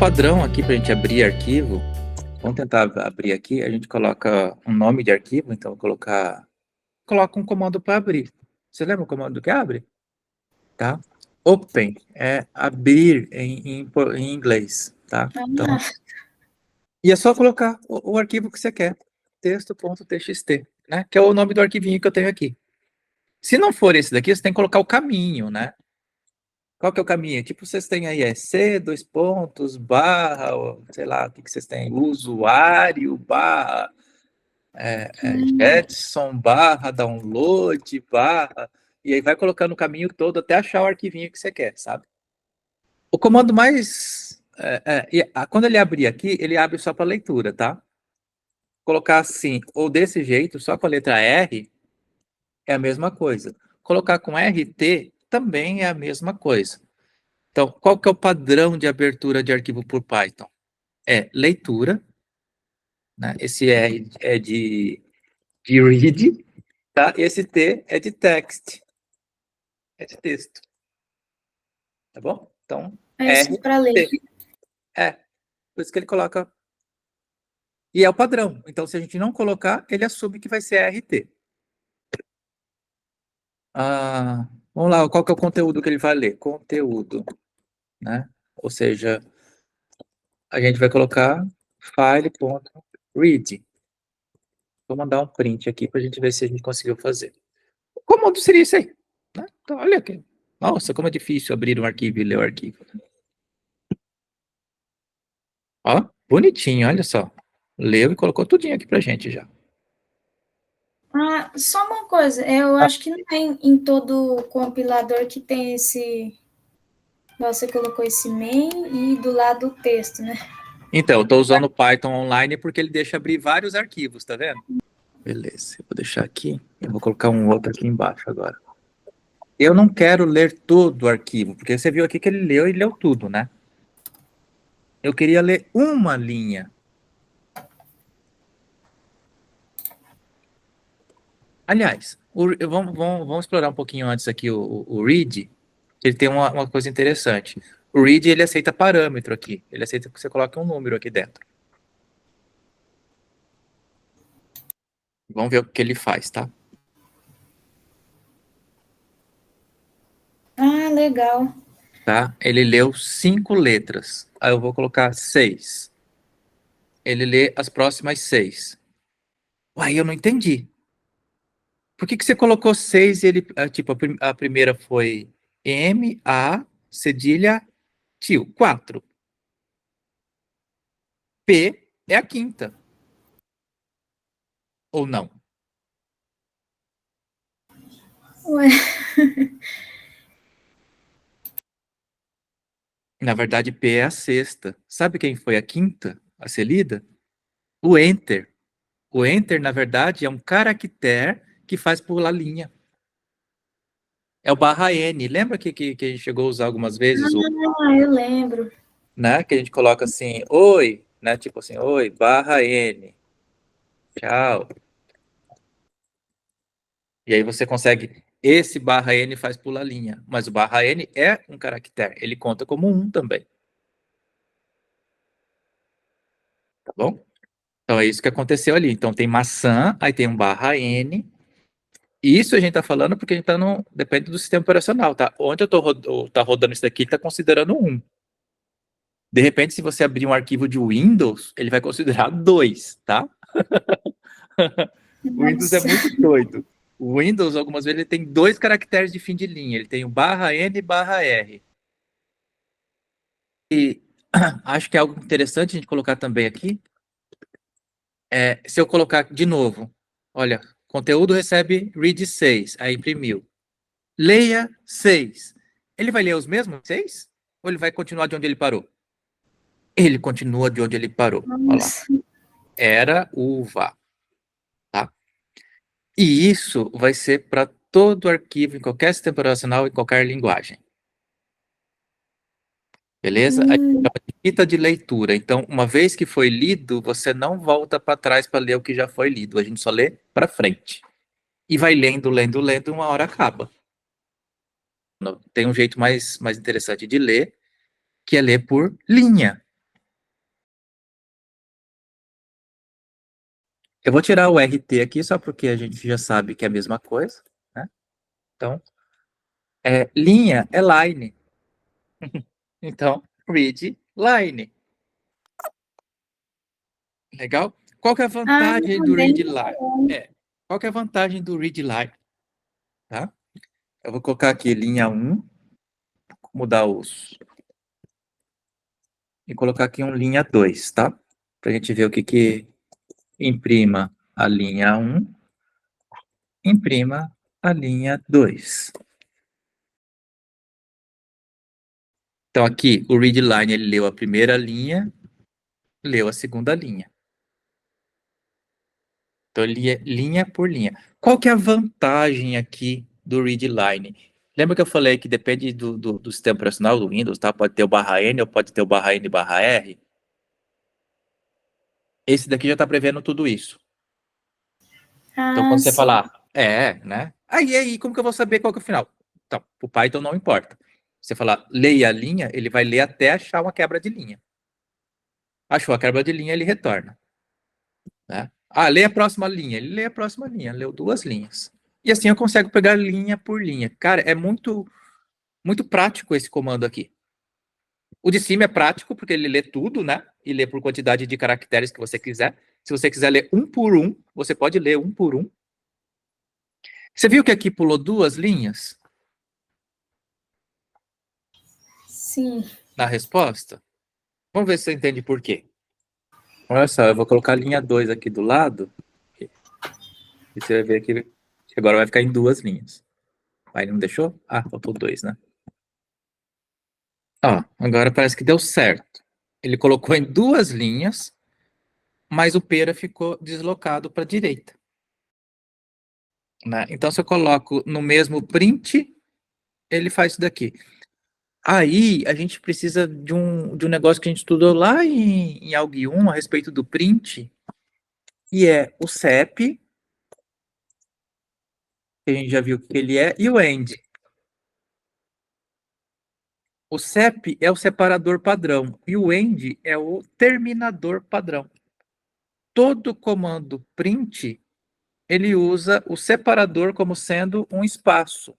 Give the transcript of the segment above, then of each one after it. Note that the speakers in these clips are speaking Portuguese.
padrão aqui para a gente abrir arquivo, vamos tentar abrir aqui, a gente coloca um nome de arquivo, então vou coloca um comando para abrir. Você lembra o comando que abre? Tá? Open é abrir em inglês, tá? Então, e é só colocar o arquivo que você quer, texto.txt, né? Que é o nome do arquivinho que eu tenho aqui. Se não for esse daqui, você tem que colocar o caminho, né? Qual que é o caminho? Tipo, vocês têm aí, C, dois pontos, barra, sei lá, o que vocês têm? Usuário, barra, Jetson, barra, download, barra, e aí vai colocando o caminho todo até achar o arquivinho que você quer, sabe? O comando mais... quando ele abrir aqui, ele abre só para leitura, tá? Colocar assim, ou desse jeito, só com a letra R, é a mesma coisa. Colocar com RT também é a mesma coisa. Então, qual que é o padrão de abertura de arquivo por Python? É leitura, né? Esse R é de read, tá? Esse T é de text, é de texto, tá bom? Então, É isso para ler. Por isso que ele coloca... E é o padrão. Então, se a gente não colocar, ele assume que vai ser RT. Vamos lá, qual que é o conteúdo que ele vai ler? Conteúdo, né? Ou seja, a gente vai colocar file.read. Vou mandar um print aqui para a gente ver se a gente conseguiu fazer. O comando seria isso aí, né? Então, olha aqui. Nossa, como é difícil abrir um arquivo e ler o arquivo. Ó, bonitinho, olha só. Leu e colocou tudinho aqui pra gente já. Só uma coisa, eu acho que não é em todo compilador que tem esse... Você colocou esse main e do lado o texto, né? Então, eu estou usando o Python online porque ele deixa abrir vários arquivos, tá vendo? Beleza, eu vou deixar aqui. Eu vou colocar um outro aqui embaixo agora. Eu não quero ler todo o arquivo, porque você viu aqui que ele leu e leu tudo, né? Eu queria ler uma linha. Aliás, vamos explorar um pouquinho antes aqui o read. Ele tem uma coisa interessante. O read, ele aceita parâmetro aqui. Ele aceita que você coloque um número aqui dentro. Vamos ver o que ele faz, tá? Legal. Tá? Ele leu 5 letras. Aí eu vou colocar 6. Ele lê as próximas 6. Uai, eu não entendi. Por que você colocou 6 e ele... Tipo, a primeira foi M, A, cedilha, tio, 4. P é a quinta. Ou não? Ué. Na verdade, P é a sexta. Sabe quem foi a quinta a ser lida? O Enter. O Enter, na verdade, é um caractere que faz pular linha. É o barra N. Lembra que a gente chegou a usar algumas vezes? Eu lembro. Né? Que a gente coloca assim, oi, né? Tipo assim, oi, barra N. Tchau. E aí você consegue... Esse barra N faz pular linha. Mas o barra N é um caractere. Ele conta como um também. Tá bom? Então é isso que aconteceu ali. Então tem maçã, aí tem um barra N. Isso a gente tá falando porque a gente tá no... Depende do sistema operacional, tá? Onde eu tô tá rodando isso daqui, tá considerando 1. De repente, se você abrir um arquivo de Windows, ele vai considerar 2, tá? O Windows é muito doido. O Windows, algumas vezes, ele tem 2 caracteres de fim de linha. Ele tem o barra N e barra R. E acho que é algo interessante a gente colocar também aqui. Se eu colocar de novo, olha, conteúdo recebe read 6, aí imprimiu. Leia 6. Ele vai ler os mesmos 6? Ou ele vai continuar de onde ele parou? Ele continua de onde ele parou. Olha lá. Era uva. Tá? E isso vai ser para todo arquivo, em qualquer sistema operacional, em qualquer linguagem. Beleza? A gente chama de fita de leitura. Então, uma vez que foi lido, você não volta para trás para ler o que já foi lido. A gente só lê para frente. E vai lendo, lendo, lendo, uma hora acaba. Tem um jeito mais interessante de ler, que é ler por linha. Eu vou tirar o RT aqui só porque a gente já sabe que é a mesma coisa, né? Então, linha é line. Então, read line. Legal? Qual que é a Ah, vantagem do bem read line? Qual que é a vantagem do read line? Tá? Eu vou colocar aqui linha 1, mudar os... E colocar aqui um linha 2, tá? Pra gente ver o que imprima a linha 1, imprima a linha 2. Então aqui, o readline, ele leu a primeira linha, leu a segunda linha. Então ele é linha por linha. Qual que é a vantagem aqui do readline? Lembra que eu falei que depende do sistema operacional do Windows, tá? Pode ter o barra N ou pode ter o barra N barra R. Esse daqui já está prevendo tudo isso. Então Ah, quando você sim. falar, né? Aí, como que eu vou saber qual que é o final? Então, o Python não importa. Você falar, leia a linha, ele vai ler até achar uma quebra de linha. Achou a quebra de linha, ele retorna. Né? Lê a próxima linha. Ele lê a próxima linha, leu 2 linhas. E assim eu consigo pegar linha por linha. Cara, é muito, muito prático esse comando aqui. O de cima é prático, porque ele lê tudo, né? E lê por quantidade de caracteres que você quiser. Se você quiser ler um por um, você pode ler um por um. Você viu que aqui pulou 2 linhas Sim. na resposta? Vamos ver se você entende por quê. Olha só, eu vou colocar a linha 2 aqui do lado. E você vai ver que agora vai ficar em 2 linhas. Aí não deixou? Faltou 2, né? Agora parece que deu certo. Ele colocou em 2 linhas, mas o pera ficou deslocado para a direita. Né? Então, se eu coloco no mesmo print, ele faz isso daqui. Aí, a gente precisa de um negócio que a gente estudou lá em AUG 1 a respeito do print, que é o CEP, que a gente já viu que ele é, e o END. O CEP é o separador padrão e o END é o terminador padrão. Todo comando print, ele usa o separador como sendo um espaço.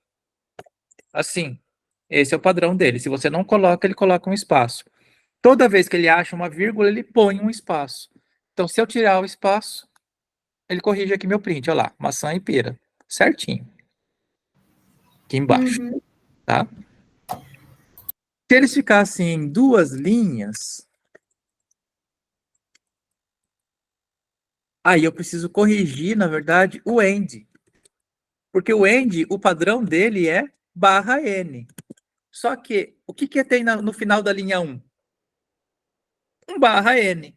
Assim, esse é o padrão dele. Se você não coloca, ele coloca um espaço. Toda vez que ele acha uma vírgula, ele põe um espaço. Então, se eu tirar o espaço, ele corrige aqui meu print. Olha lá, maçã e pera. Certinho. Aqui embaixo. Uhum. Tá? Se eles ficassem em 2 linhas, aí eu preciso corrigir, na verdade, o end. Porque o end, o padrão dele é barra N. Só que, o que tem no final da linha 1? Um barra N.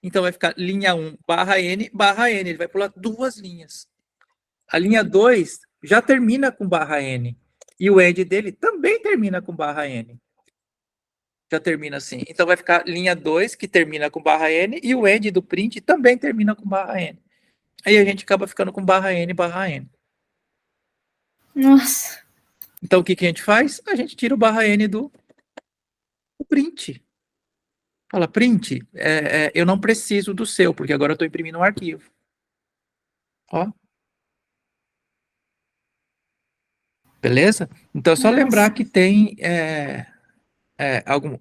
Então vai ficar linha 1 barra N, barra N. Ele vai pular 2 linhas. A linha 2 já termina com barra N. E o end dele também termina com barra N. Já termina assim. Então vai ficar linha 2, que termina com barra N, e o end do print também termina com barra N. Aí a gente acaba ficando com barra N, barra N. Nossa. Então o que a gente faz? A gente tira o barra N do print. Fala, print, eu não preciso do seu, porque agora eu estou imprimindo um arquivo. Ó. Beleza? Então é só lembrar Nossa. que tem algum.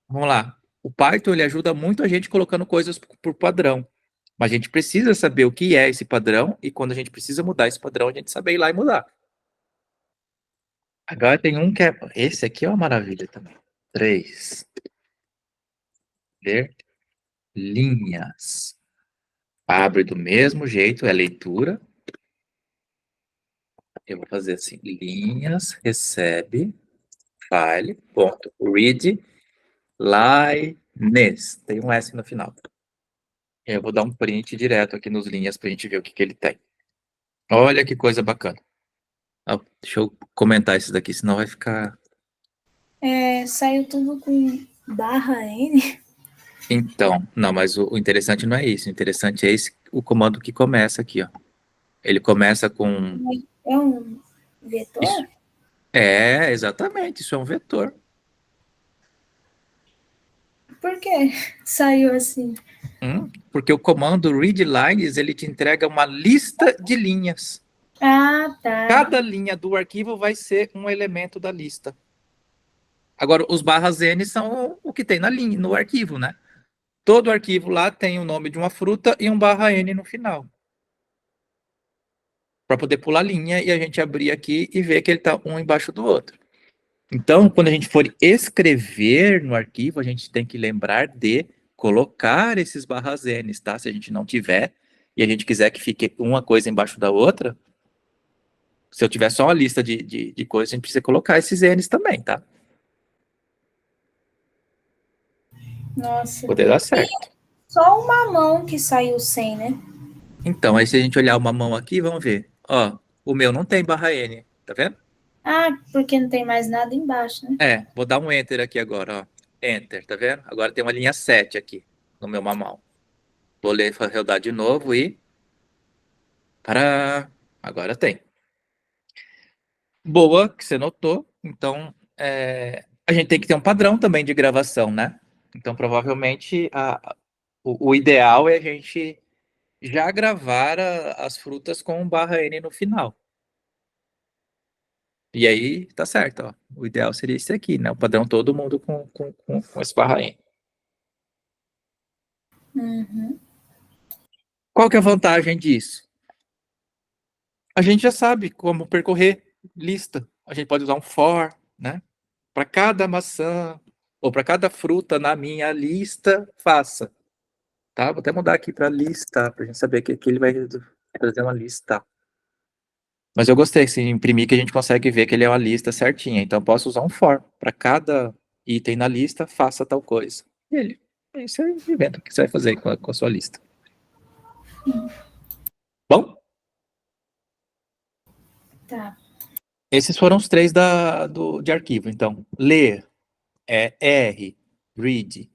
Vamos lá. O Python ele ajuda muito a gente colocando coisas por padrão. Mas a gente precisa saber o que é esse padrão e quando a gente precisa mudar esse padrão, a gente saber ir lá e mudar. Agora tem um que é. Esse aqui é uma maravilha também. 3. Ler linhas. Abre do mesmo jeito, é leitura. Eu vou fazer assim: linhas, recebe, file, ponto. Read, lines. Tem um S no final. Eu vou dar um print direto aqui nos linhas para a gente ver o que ele tem. Olha que coisa bacana. Deixa eu comentar isso daqui, senão vai ficar. Saiu tudo com barra N. Então, não, mas o interessante não é isso. O interessante é o comando que começa aqui, ó. Ele começa com. É um vetor? Isso. Exatamente, isso é um vetor. Por que saiu assim? Porque o comando readlines, ele te entrega uma lista de linhas. Ah, tá. Cada linha do arquivo vai ser um elemento da lista. Agora, os barras N são o que tem na linha, no arquivo, né? Todo arquivo lá tem o nome de uma fruta e um barra N no final. Para poder pular linha e a gente abrir aqui e ver que ele está um embaixo do outro. Então, quando a gente for escrever no arquivo, a gente tem que lembrar de colocar esses barras N, tá? Se a gente não tiver e a gente quiser que fique uma coisa embaixo da outra, se eu tiver só uma lista de coisas, a gente precisa colocar esses N's também, tá? Nossa. Poder dar certo. Só uma mão que saiu sem, né? Então, aí se a gente olhar uma mão aqui, vamos ver. Ó, o meu não tem barra N, tá vendo? Ah, porque não tem mais nada embaixo, né? Vou dar um Enter aqui agora, ó. Enter, tá vendo? Agora tem uma linha 7 aqui no meu manual. Vou ler, rodar de novo e... Para... Agora tem. Boa, que você notou. Então, a gente tem que ter um padrão também de gravação, né? Então, provavelmente, o ideal é a gente já gravar as frutas com um barra N no final. E aí, tá certo, ó. O ideal seria esse aqui, né? O padrão todo mundo com esse barra N. Uhum. Qual que é a vantagem disso? A gente já sabe como percorrer lista. A gente pode usar um for, né? Para cada maçã ou para cada fruta na minha lista, faça. Tá? Vou até mudar aqui para lista, para a gente saber que aqui ele vai trazer uma lista. Mas eu gostei, se imprimir, que a gente consegue ver que ele é uma lista certinha. Então, eu posso usar um for. Para cada item na lista, faça tal coisa. E ele, isso é o evento que você vai fazer com a sua lista. Bom, Tá. esses foram os três de arquivo. Então, ler é R, read,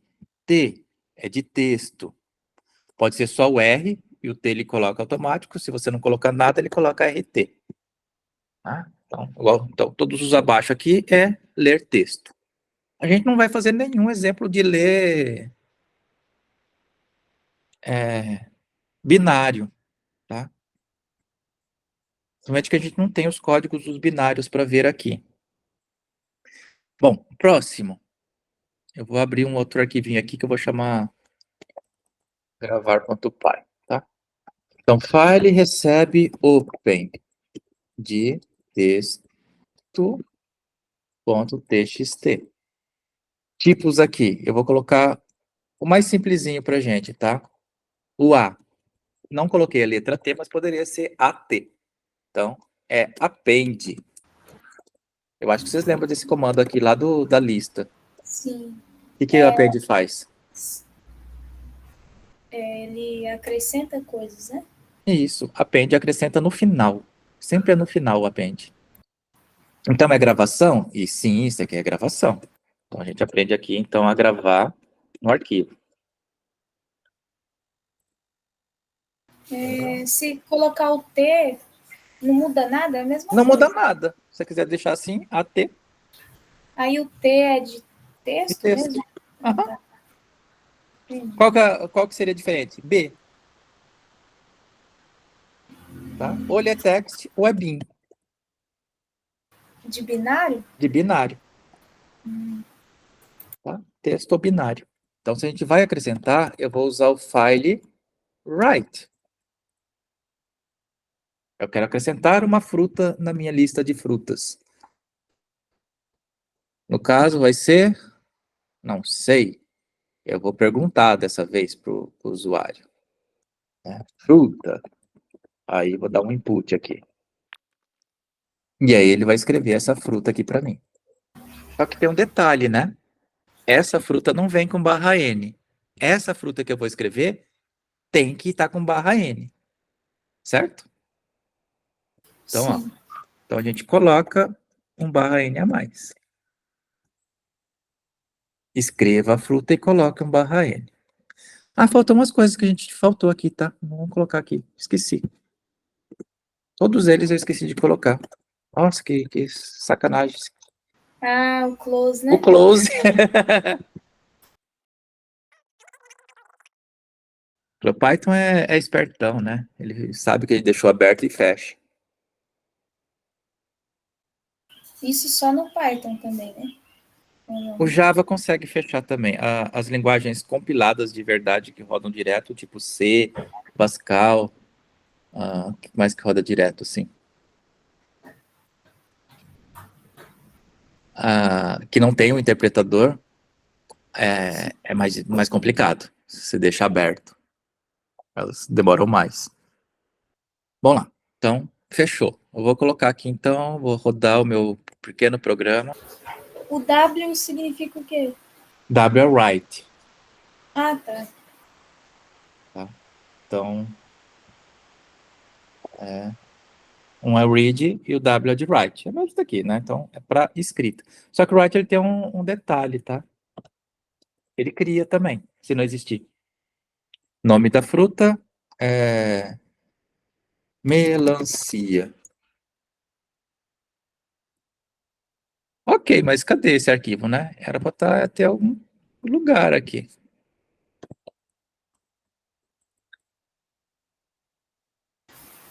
T é de texto. Pode ser só o R e o T ele coloca automático. Se você não colocar nada, ele coloca RT. Tá? Então, todos os abaixo aqui é ler texto. A gente não vai fazer nenhum exemplo de ler binário, tá? Somente que a gente não tem os códigos dos binários para ver aqui. Bom, próximo. Eu vou abrir um outro arquivinho aqui que eu vou chamar gravar.py, tá? Então, file recebe open de texto.txt. Tipos aqui, eu vou colocar o mais simplesinho pra gente, tá? O A. Não coloquei a letra T, mas poderia ser AT. Então, é append. Eu acho que vocês lembram desse comando aqui lá da lista. Sim. O que o append faz? Ele acrescenta coisas, né? Isso, append acrescenta no final. Sempre é no final o append. Então, é gravação? E sim, isso aqui é gravação. Então, a gente aprende aqui, então, a gravar no arquivo. Se colocar o T, não muda nada? É a mesma Não coisa. muda nada. Se você quiser deixar assim, AT Aí o T é de de texto texto. mesmo? Aham. Tá. Qual que seria diferente? B. Tá? Ou ele é text ou é bin, De binário? de binário. Tá? Texto ou binário. Então, se a gente vai acrescentar, eu vou usar o file write. Eu quero acrescentar uma fruta na minha lista de frutas. No caso, vai ser... Não sei. Eu vou perguntar dessa vez para o usuário. Fruta. Aí, vou dar um input aqui. E aí, ele vai escrever essa fruta aqui para mim. Só que tem um detalhe, né? Essa fruta não vem com barra N. Essa fruta que eu vou escrever tem que estar com barra N. Certo? Então, ó. Sim. Então, a gente coloca um barra N a mais. Escreva a fruta e coloque um barra N. Ah, faltam umas coisas que a gente faltou aqui, tá? Vamos colocar aqui. Esqueci. Todos eles eu esqueci de colocar. Nossa, que sacanagem. Ah, o close, O né? close. O Python é espertão, né? Ele sabe que ele deixou aberto e fecha. Isso só no Python também, né? O Java consegue fechar também. As linguagens compiladas de verdade que rodam direto, tipo C, Pascal, que mais que roda direto, sim. Que não tem um interpretador, é mais complicado. Se você deixa aberto, elas demoram mais. Bom lá, então, fechou. Eu vou colocar aqui, então, vou rodar o meu pequeno programa. O W significa o quê? W é write. Ah, tá. Então, um é read e o W é de write. É mesmo daqui, né? Então, é para escrita. Só que o write ele tem um detalhe, tá? Ele cria também, se não existir. Nome da fruta é melancia. Ok, mas cadê esse arquivo, né? Era para estar até algum lugar aqui.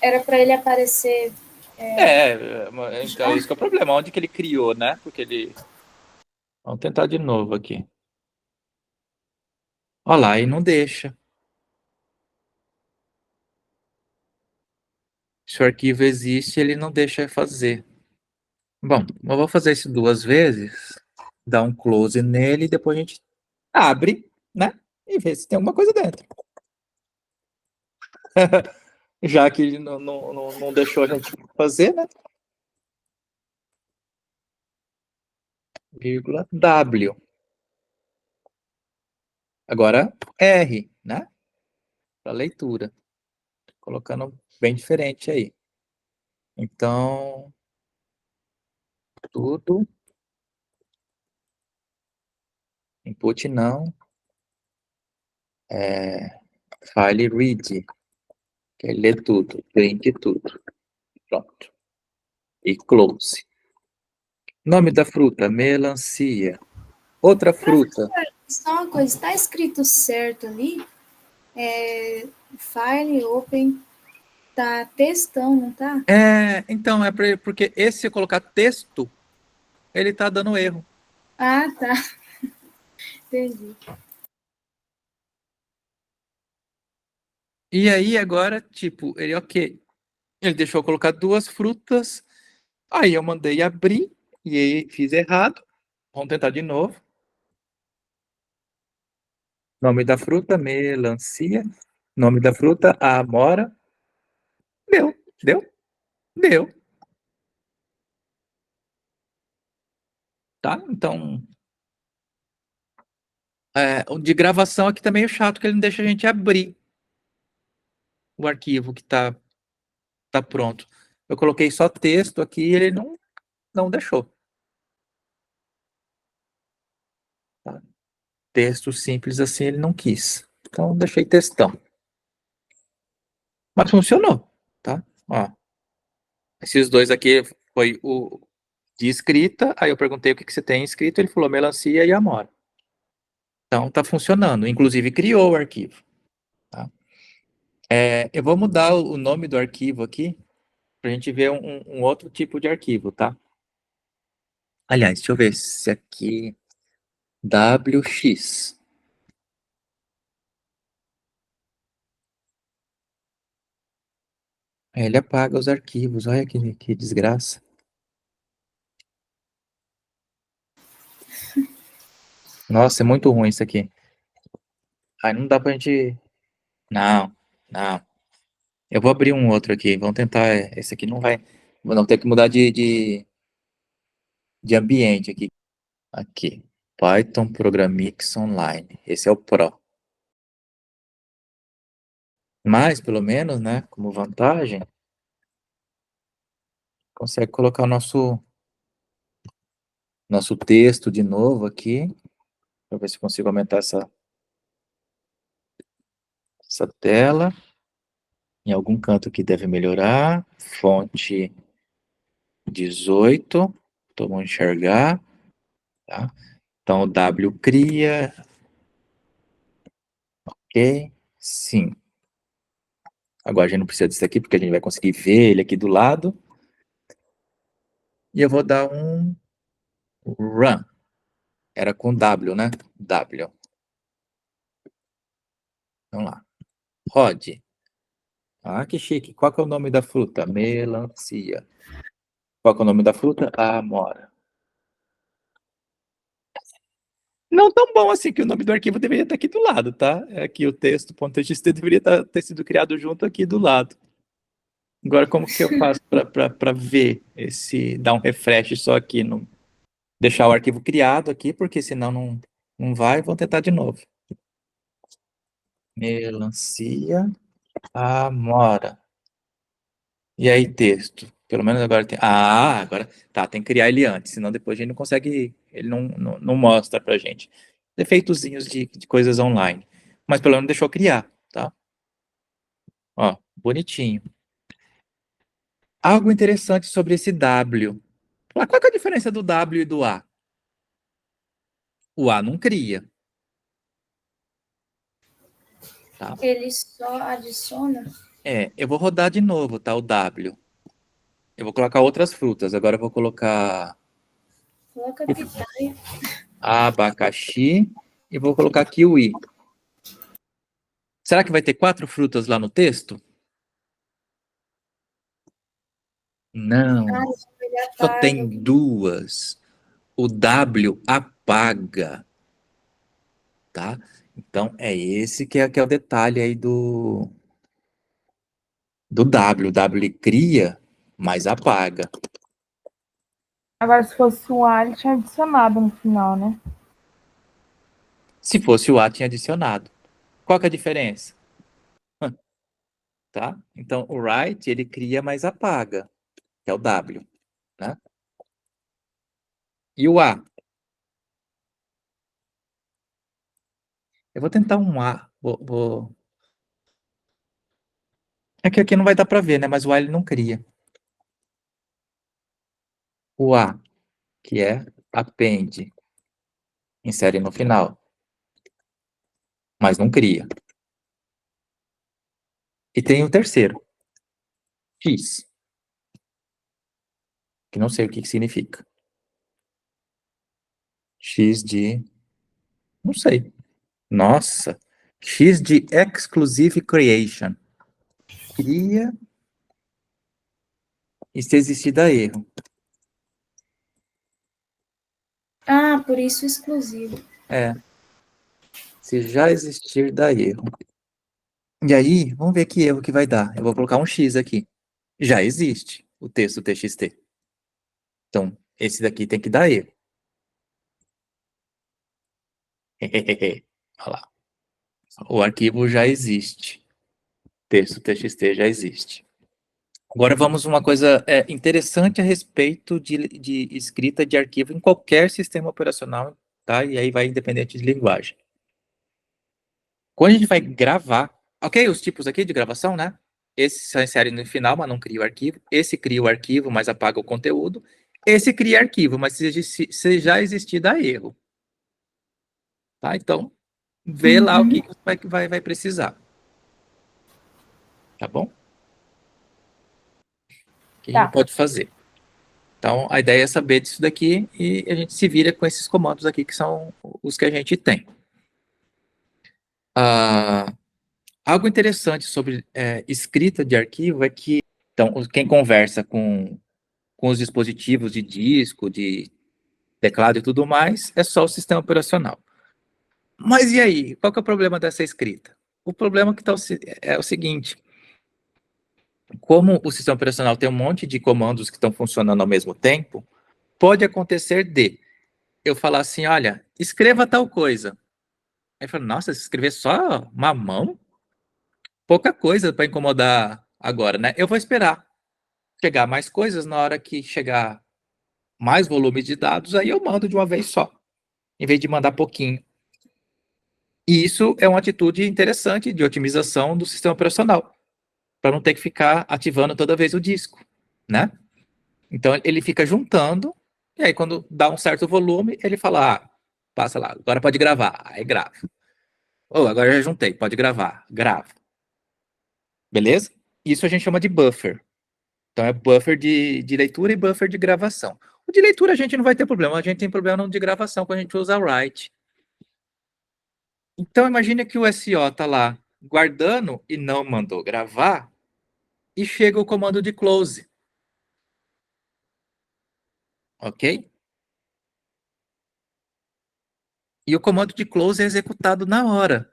Era para ele aparecer. Então esse que é o problema. Onde que ele criou, né? Porque ele... Vamos tentar de novo aqui. Olha lá, e não deixa. Se o arquivo existe, ele não deixa fazer. Bom, eu vou fazer isso duas vezes. Dar um close nele e depois a gente abre, né? E vê se tem alguma coisa dentro. Já que não deixou a gente fazer, né? Vírgula W. Agora R, né? Para leitura. Colocando bem diferente aí. Então, tudo. Input não. File read. Que é ler tudo. Print tudo. Pronto. E close. Nome da fruta, melancia. Outra fruta. Só uma coisa, está escrito certo ali? File, open, tá textão, não tá? Então, porque esse se eu colocar texto, ele tá dando erro. Ah, tá. Entendi. E aí, agora, tipo, ele, ok. Ele deixou eu colocar duas frutas. Aí eu mandei abrir e aí fiz errado. Vamos tentar de novo. Nome da fruta, melancia. Nome da fruta, amora. Deu, deu, deu. Tá? Então, o de gravação aqui tá meio chato, que ele não deixa a gente abrir o arquivo que tá pronto. Eu coloquei só texto aqui e ele não deixou. Tá? Texto simples assim ele não quis. Então, deixei textão. Mas funcionou, tá? Ó, esses dois aqui foi o de escrita. Aí eu perguntei o que você tem escrito. Ele falou melancia e amora. Então, tá funcionando. Inclusive, criou o arquivo. Tá? Eu vou mudar o nome do arquivo aqui para a gente ver um outro tipo de arquivo, tá? Aliás, deixa eu ver se aqui WX. Ele apaga os arquivos. Olha que desgraça. Nossa, é muito ruim isso aqui. Aí não dá pra gente. Não, não. Eu vou abrir um outro aqui. Vamos tentar. Esse aqui não vai. Vou ter que mudar de ambiente aqui. Aqui. Python Programmix Online. Esse é o Pro. Mas, pelo menos, né, como vantagem, consegue colocar o nosso texto de novo aqui. Para ver se consigo aumentar essa tela. Em algum canto aqui deve melhorar. Fonte 18. Então, vamos enxergar. Tá? Então, o W cria. Ok. Sim. Agora a gente não precisa disso aqui, porque a gente vai conseguir ver ele aqui do lado. E eu vou dar um run. Era com W, né? W. Vamos lá. Rod. Ah, que chique. Qual que é o nome da fruta? Melancia. Qual que é o nome da fruta? Amora. Não tão bom assim que o nome do arquivo deveria estar aqui do lado, tá? É que o texto.txt deveria ter sido criado junto aqui do lado. Agora, como que eu faço para ver dar um refresh só aqui, deixar o arquivo criado aqui, porque senão não vai, vou tentar de novo. Melancia, amora. E aí, texto. Pelo menos agora tem. Ah, agora. Tá, tem que criar ele antes, senão depois a gente não consegue. Ele não mostra pra gente. Defeitozinhos de coisas online. Mas pelo menos deixou criar, tá? Ó, bonitinho. Algo interessante sobre esse W. Qual que é a diferença do W e do A? O A não cria. Tá? Ele só adiciona? Eu vou rodar de novo, tá? O W. Eu vou colocar outras frutas. Agora eu vou colocar Coloca pitaia. abacaxi e vou colocar kiwi. Será que vai ter 4 frutas lá no texto? Não, Ele só apaga. tem 2. O W apaga, tá? Então é esse que é o detalhe aí do W. O W ele cria, mas apaga. Agora, se fosse o A, ele tinha adicionado no final, né? Se fosse o A, tinha adicionado. Qual que é a diferença? Tá? Então o write ele cria, mas apaga, que é o W, né? E o A? Eu vou tentar um A. É que aqui não vai dar para ver, né? Mas o A ele não cria. O A, que é append, insere no final, mas não cria. E tem o terceiro, X, que não sei o que significa. X de... não sei. Nossa! X de exclusive creation. Cria e se existir dá erro. Ah, por isso exclusivo. Se já existir dá erro. E aí, vamos ver que erro que vai dar. Eu vou colocar um X aqui. Já existe o texto TXT. Então, esse daqui tem que dar erro. Olha lá. O arquivo já existe. Texto TXT já existe. Agora vamos uma coisa interessante a respeito de escrita de arquivo em qualquer sistema operacional, tá? E aí vai independente de linguagem. Quando a gente vai gravar, ok? Os tipos aqui de gravação, né? Esse só insere no final, mas não cria o arquivo. Esse cria o arquivo, mas apaga o conteúdo. Esse cria arquivo, mas se já existir, dá erro. Tá? Então, vê lá o que vai precisar. Tá bom? O que a gente pode fazer? Então, a ideia é saber disso daqui e a gente se vira com esses comandos aqui, que são os que a gente tem. Algo interessante sobre escrita de arquivo é que, então, quem conversa com os dispositivos de disco, de teclado e tudo mais, é só o sistema operacional. Mas e aí? Qual que é o problema dessa escrita? O problema é o seguinte: como o sistema operacional tem um monte de comandos que estão funcionando ao mesmo tempo, pode acontecer de eu falar assim, olha, escreva tal coisa. Aí fala, nossa, se escrever só mamão? Pouca coisa para incomodar agora, né? Eu vou esperar chegar mais coisas, na hora que chegar mais volume de dados, aí eu mando de uma vez só, em vez de mandar pouquinho. E isso é uma atitude interessante de otimização do sistema operacional, para não ter que ficar ativando toda vez o disco, né? Então ele fica juntando, e aí quando dá um certo volume, ele fala, passa lá, agora pode gravar, aí grava. Agora já juntei, pode gravar, grava. Beleza? Isso a gente chama de buffer. Então é buffer de leitura e buffer de gravação. O de leitura a gente não vai ter problema, a gente tem problema no de gravação quando a gente usa write. Então imagine que o SO está lá guardando e não mandou gravar, e chega o comando de close. Ok? E o comando de close é executado na hora.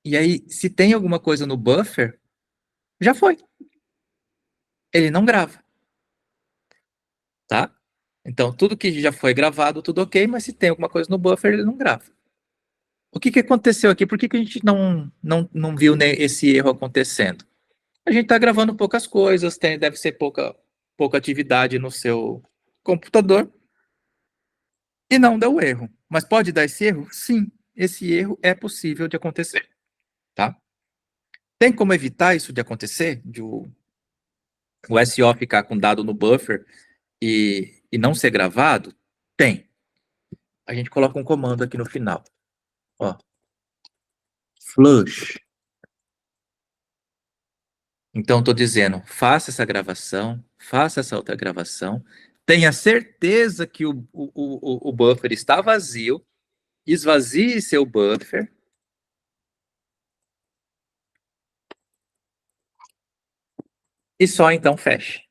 E aí, se tem alguma coisa no buffer, já foi. Ele não grava. Tá? Então, tudo que já foi gravado, tudo ok, mas se tem alguma coisa no buffer, ele não grava. O que aconteceu aqui? Por que a gente não viu esse erro acontecendo? A gente está gravando poucas coisas, deve ser pouca atividade no seu computador, e não deu erro. Mas pode dar esse erro? Sim, esse erro é possível de acontecer. Tá? Tem como evitar isso de acontecer? De o SO ficar com dado no buffer e não ser gravado? Tem. A gente coloca um comando aqui no final. Ó. Flush. Então, estou dizendo, faça essa gravação, faça essa outra gravação, tenha certeza que o buffer está vazio, esvazie seu buffer, e só então feche.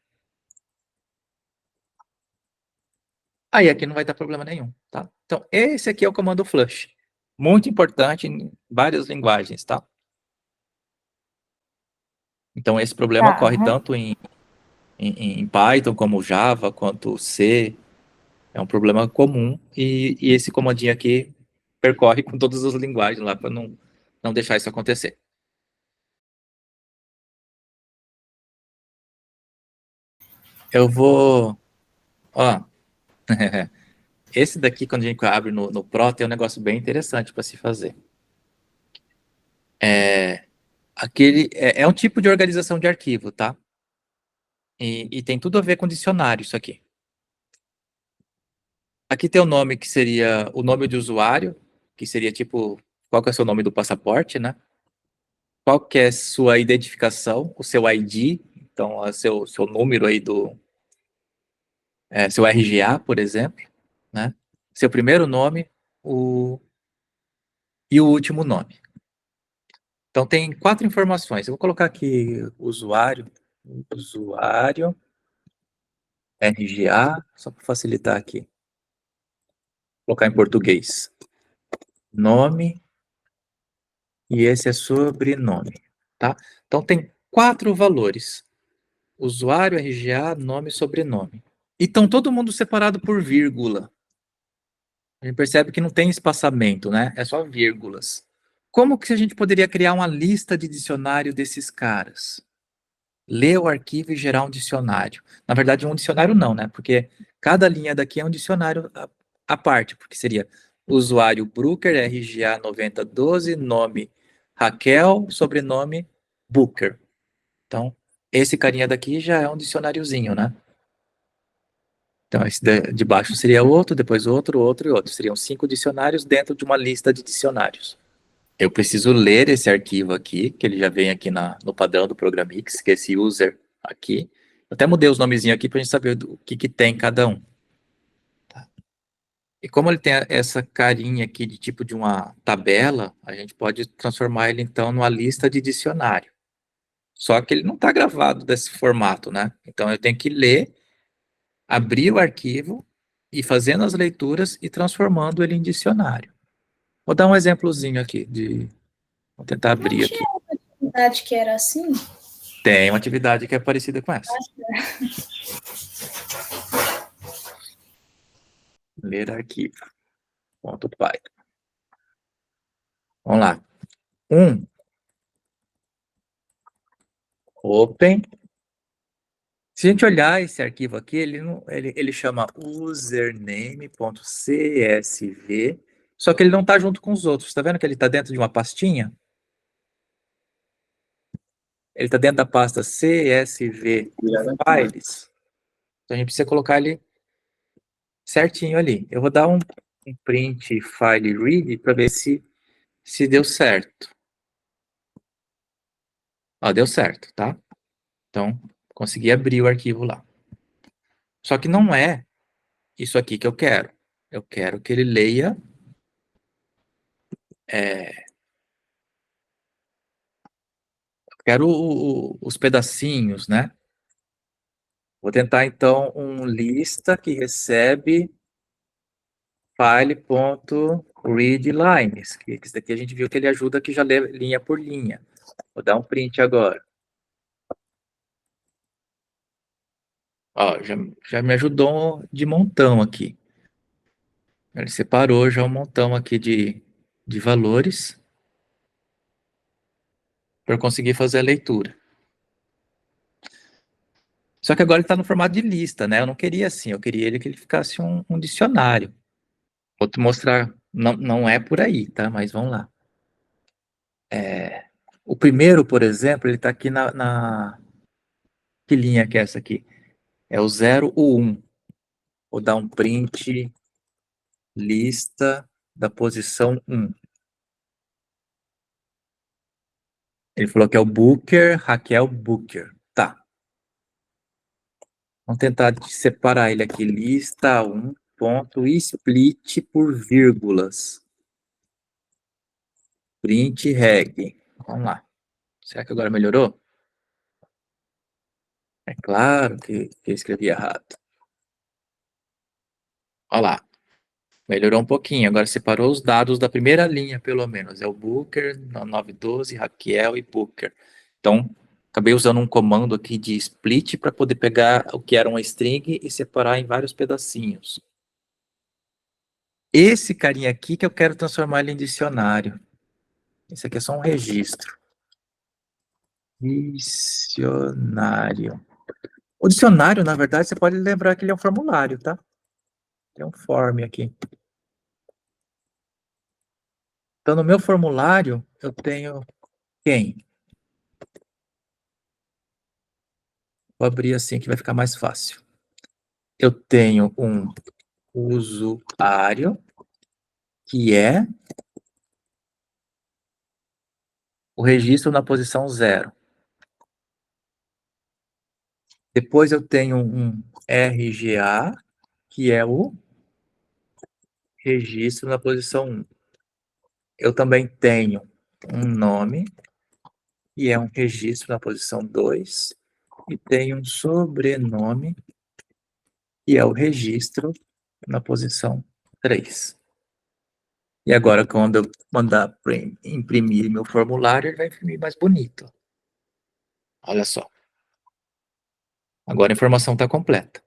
Aí aqui não vai dar problema nenhum, tá? Então, esse aqui é o comando flush. Muito importante em várias linguagens, tá? Então, esse problema ocorre tanto em Python, como Java, quanto C. É um problema comum e esse comandinho aqui percorre com todas as linguagens lá para não deixar isso acontecer. Eu vou... Ó, esse daqui, quando a gente abre no Pro, tem um negócio bem interessante para se fazer. É um tipo de organização de arquivo, tá? E tem tudo a ver com dicionário isso aqui. Aqui tem o nome que seria o nome de usuário, que seria tipo, qual que é o seu nome do passaporte, né? Qual que é a sua identificação, o seu ID, então é seu número aí seu RGA, por exemplo, né? Seu primeiro nome e o último nome. Então tem 4 informações. Eu vou colocar aqui usuário, RGA, só para facilitar aqui. Vou colocar em português. Nome e esse é sobrenome, tá? Então tem 4 valores. Usuário, RGA, nome e sobrenome. E estão todo mundo separado por vírgula. A gente percebe que não tem espaçamento, né? É só vírgulas. Como que a gente poderia criar uma lista de dicionário desses caras? Ler o arquivo e gerar um dicionário. Na verdade, um dicionário não, né? Porque cada linha daqui é um dicionário à parte, porque seria usuário Brooker, RGA 9012, nome Raquel, sobrenome Booker. Então, esse carinha daqui já é um dicionáriozinho, né? Então, esse de baixo seria outro, depois outro, outro e outro. Seriam 5 dicionários dentro de uma lista de dicionários. Eu preciso ler esse arquivo aqui, que ele já vem aqui no padrão do Programmix, que é esse user aqui. Eu até mudei os nomezinhos aqui para a gente saber o que tem cada um. Tá? E como ele tem essa carinha aqui de tipo de uma tabela, a gente pode transformar ele então numa lista de dicionário. Só que ele não está gravado desse formato, né? Então eu tenho que ler, abrir o arquivo e fazendo as leituras e transformando ele em dicionário. Vou dar um exemplozinho aqui vou tentar abrir aqui. Tinha uma atividade que era assim? Tem uma atividade que é parecida com essa. Ler arquivo. .python. Vamos lá. Open. Se a gente olhar esse arquivo aqui, ele chama username.csv, só que ele não está junto com os outros. Está vendo que ele está dentro de uma pastinha? Ele está dentro da pasta CSV Files. Então a gente precisa colocar ele certinho ali. Eu vou dar um print file read para ver se deu certo. Ó, deu certo, tá? Então, consegui abrir o arquivo lá. Só que não é isso aqui que eu quero. Eu quero que ele leia quero os pedacinhos, né? Vou tentar, então, um lista que recebe file.readlines, que isso daqui a gente viu que ele ajuda que já lê linha por linha. Vou dar um print agora. Ó, já me ajudou de montão aqui. Ele separou já um montão aqui de valores para eu conseguir fazer a leitura. Só que agora ele está no formato de lista, né? Eu não queria assim, eu queria ele que ele ficasse um dicionário. Vou te mostrar, não é por aí, tá? Mas vamos lá. O primeiro, por exemplo, ele está aqui Que linha que é essa aqui? É o 0, o 1. Vou dar um print lista da posição 1. Ele falou que é o Booker, Raquel Booker. Tá. Vamos tentar separar ele aqui. Lista 1, ponto, split por vírgulas. Print reg. Vamos lá. Será que agora melhorou? É claro que eu escrevi errado. Olha lá. Melhorou um pouquinho. Agora separou os dados da primeira linha, pelo menos. É o Booker, 912, Raquel e Booker. Então, acabei usando um comando aqui de split para poder pegar o que era uma string e separar em vários pedacinhos. Esse carinha aqui que eu quero transformar ele em dicionário. Esse aqui é só um registro. Dicionário. O dicionário, na verdade, você pode lembrar que ele é um formulário, tá? Tem um form aqui. Então, no meu formulário, eu tenho quem? Vou abrir assim que vai ficar mais fácil. Eu tenho um usuário, que é o registro na posição 0. Depois eu tenho um RGA, que é o registro na posição 1. Eu também tenho um nome, que é um registro na posição 2. E tenho um sobrenome, que é o registro na posição 3. E agora, quando eu mandar imprimir meu formulário, ele vai imprimir mais bonito. Olha só. Agora a informação está completa.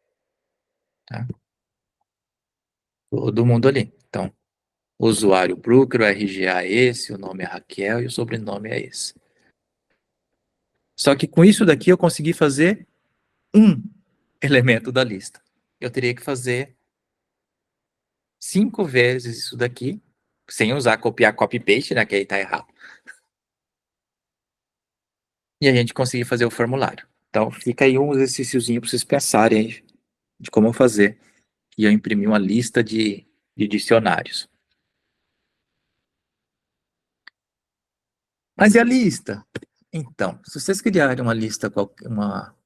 Tá? Todo mundo ali. Então, o usuário Brooker, o RGA é esse, o nome é Raquel e o sobrenome é esse. Só que com isso daqui eu consegui fazer um elemento da lista. Eu teria que fazer 5 vezes isso daqui, sem usar copiar copy-paste, né, que aí tá errado. E a gente conseguir fazer o formulário. Então, fica aí um exercíciozinho para vocês pensarem de como fazer. E eu imprimi uma lista de dicionários. Mas e a lista? Então, se vocês criarem uma lista, uma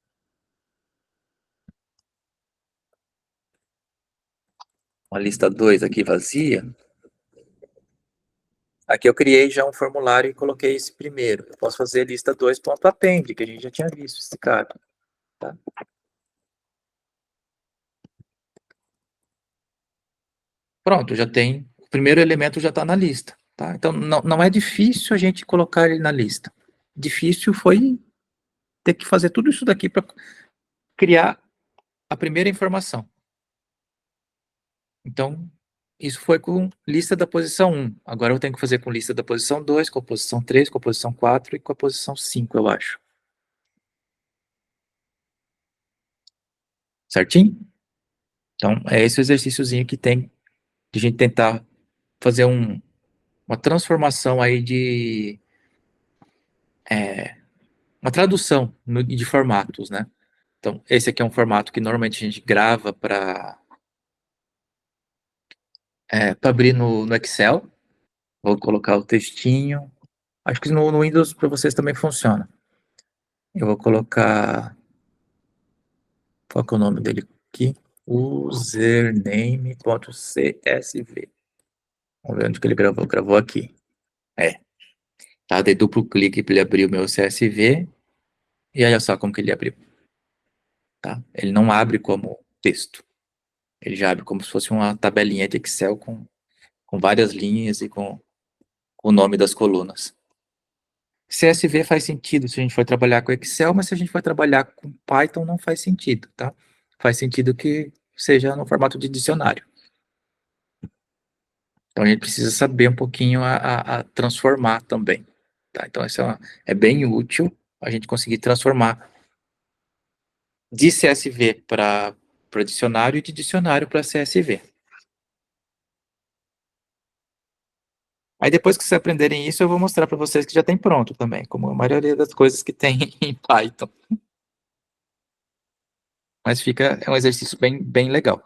lista 2 aqui vazia, aqui eu criei já um formulário e coloquei esse primeiro. Eu posso fazer lista 2.append, que a gente já tinha visto esse cara. Tá? Pronto, já tem. O primeiro elemento já está na lista. Tá? Então, não é difícil a gente colocar ele na lista. Difícil foi ter que fazer tudo isso daqui para criar a primeira informação. Então, isso foi com lista da posição 1. Agora eu tenho que fazer com lista da posição 2, com a posição 3, com a posição 4 e com a posição 5, eu acho. Certinho? Então, é esse o exercíciozinho que tem de a gente tentar fazer uma transformação aí uma tradução de formatos, né? Então, esse aqui é um formato que normalmente a gente grava para abrir no Excel. Vou colocar o textinho. Acho que no Windows para vocês também funciona. Eu vou colocar... Qual que é o nome dele aqui? Username.csv. Vamos ver onde que ele gravou. Gravou aqui. Tá, dei duplo clique para ele abrir o meu CSV. E olha só como que ele abriu. Tá? Ele não abre como texto. Ele já abre como se fosse uma tabelinha de Excel com várias linhas e com o nome das colunas. CSV faz sentido se a gente for trabalhar com Excel, mas se a gente for trabalhar com Python, não faz sentido, tá? Faz sentido que seja no formato de dicionário. Então, a gente precisa saber um pouquinho a transformar também, tá? Então, isso é bem útil, a gente conseguir transformar de CSV para dicionário e de dicionário para CSV. Aí, depois que vocês aprenderem isso, eu vou mostrar para vocês que já tem pronto também, como a maioria das coisas que tem em Python. Mas é um exercício bem legal.